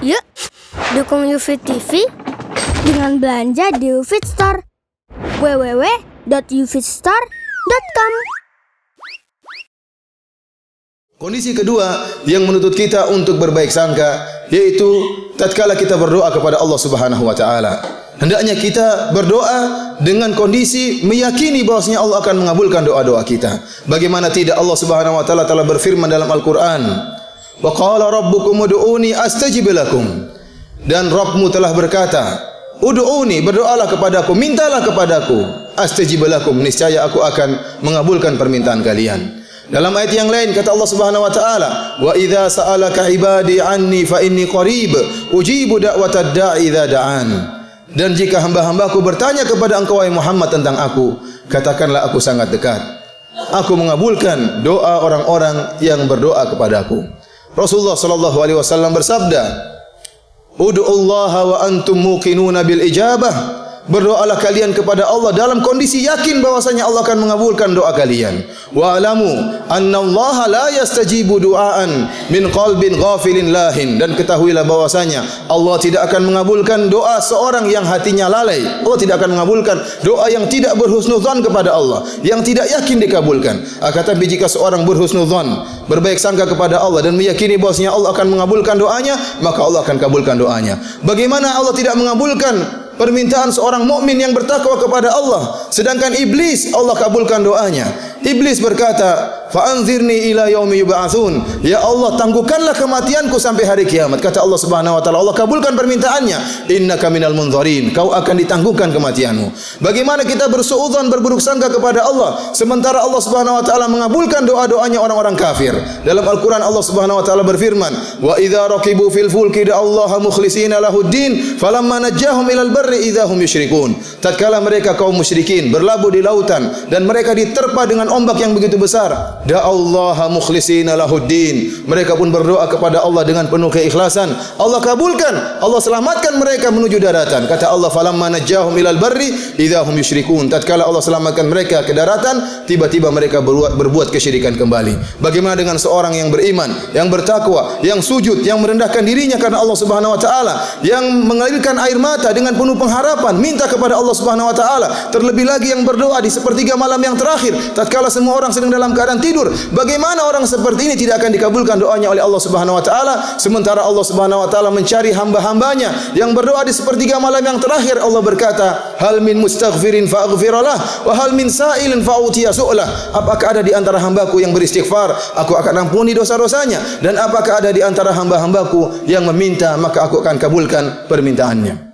Yuk, dukung UFIT TV dengan belanja di UFIT Store. www.ufitstore.com. Kondisi kedua yang menuntut kita untuk berbaik sangka, yaitu tatkala kita berdoa kepada Allah Subhanahu wa taala. Hendaknya kita berdoa dengan kondisi meyakini bahwasanya Allah akan mengabulkan doa-doa kita. Bagaimana tidak, Allah Subhanahu wa taala telah berfirman dalam Al-Qur'an, "Wa qala rabbukum ud'uni astajib lakum." Dan Rabbmu telah berkata, "Ud'uni, berdoalah kepadaku, mintalah kepadaku, astajib lakum, niscaya aku akan mengabulkan permintaan kalian." Dalam ayat yang lain kata Allah Subhanahu wa taala, "Wa idza sa'alaka 'ibadi 'anni fa inni qarib, ujibu da'watad da'i idza da'an." Dan jika hamba-hambaku bertanya kepada engkau wahai Muhammad tentang aku, katakanlah aku sangat dekat. Aku mengabulkan doa orang-orang yang berdoa kepadaku. Rasulullah sallallahu alaihi wasallam bersabda, "Ud'ullaha wa antum muqinuna bil ijabah." Berdoalah kalian kepada Allah dalam kondisi yakin bahwasanya Allah akan mengabulkan doa kalian. Wa alamu annallaha la yastajibu du'aan min qalbin ghafilin lahin. Dan ketahuilah bahwasanya Allah tidak akan mengabulkan doa seorang yang hatinya lalai. Allah tidak akan mengabulkan doa yang tidak berhusnuzan kepada Allah, yang tidak yakin dikabulkan. Akan tetapi jika seorang berhusnuzan, berbaik sangka kepada Allah dan meyakini bahwasanya Allah akan mengabulkan doanya, maka Allah akan kabulkan doanya. Bagaimana Allah tidak mengabulkan permintaan seorang mukmin yang bertakwa kepada Allah, sedangkan iblis Allah kabulkan doanya? Iblis berkata, "Fa anzirni ila yaumi yub'atsun." Ya Allah, tangguhkanlah kematianku sampai hari kiamat. Kata Allah Subhanahu wa taala, Allah kabulkan permintaannya, "Innaka minal munzarin." Kau akan ditangguhkan kematianmu. Bagaimana kita bersuudzon, berburuk sangka kepada Allah, sementara Allah Subhanahu wa taala mengabulkan doa-doanya orang-orang kafir? Dalam Al-Qur'an Allah Subhanahu wa taala berfirman, "Wa idza raqibu fil fulki da'allaha mukhlishina lahuddin, falamma najjahum ilal barri idza hum yusyrikun." Tatkala mereka kaum musyrikin berlabuh di lautan dan mereka diterpa dengan ombak yang begitu besar, da'allaha mukhlishina lahuddin, mereka pun berdoa kepada Allah dengan penuh keikhlasan. Allah kabulkan, Allah selamatkan mereka menuju daratan. Kata Allah, "Falamma najjahum ilal barri idza hum yusyrikun." Tatkala Allah selamatkan mereka ke daratan, tiba-tiba mereka berbuat kesyirikan kembali. Bagaimana dengan seorang yang beriman, yang bertakwa, yang sujud, yang merendahkan dirinya karena Allah Subhanahu wa taala, yang mengalirkan air mata dengan penuh pengharapan, minta kepada Allah Subhanahu wa taala, terlebih lagi yang berdoa di sepertiga malam yang terakhir tatkala semua orang sedang dalam keadaan tidur. Bagaimana orang seperti ini tidak akan dikabulkan doanya oleh Allah Subhanahu wa taala, sementara Allah Subhanahu wa taala mencari hamba-hambanya yang berdoa di sepertiga malam yang terakhir? Allah berkata, "Hal min mustaghfirin fa'aghfiralah wa hal min sa'ilin fa'utiya su'lah." Apakah ada di antara hambaku yang beristighfar, aku akan ampuni dosa-dosanya, dan apakah ada di antara hamba-hambaku yang meminta, maka aku akan kabulkan permintaannya.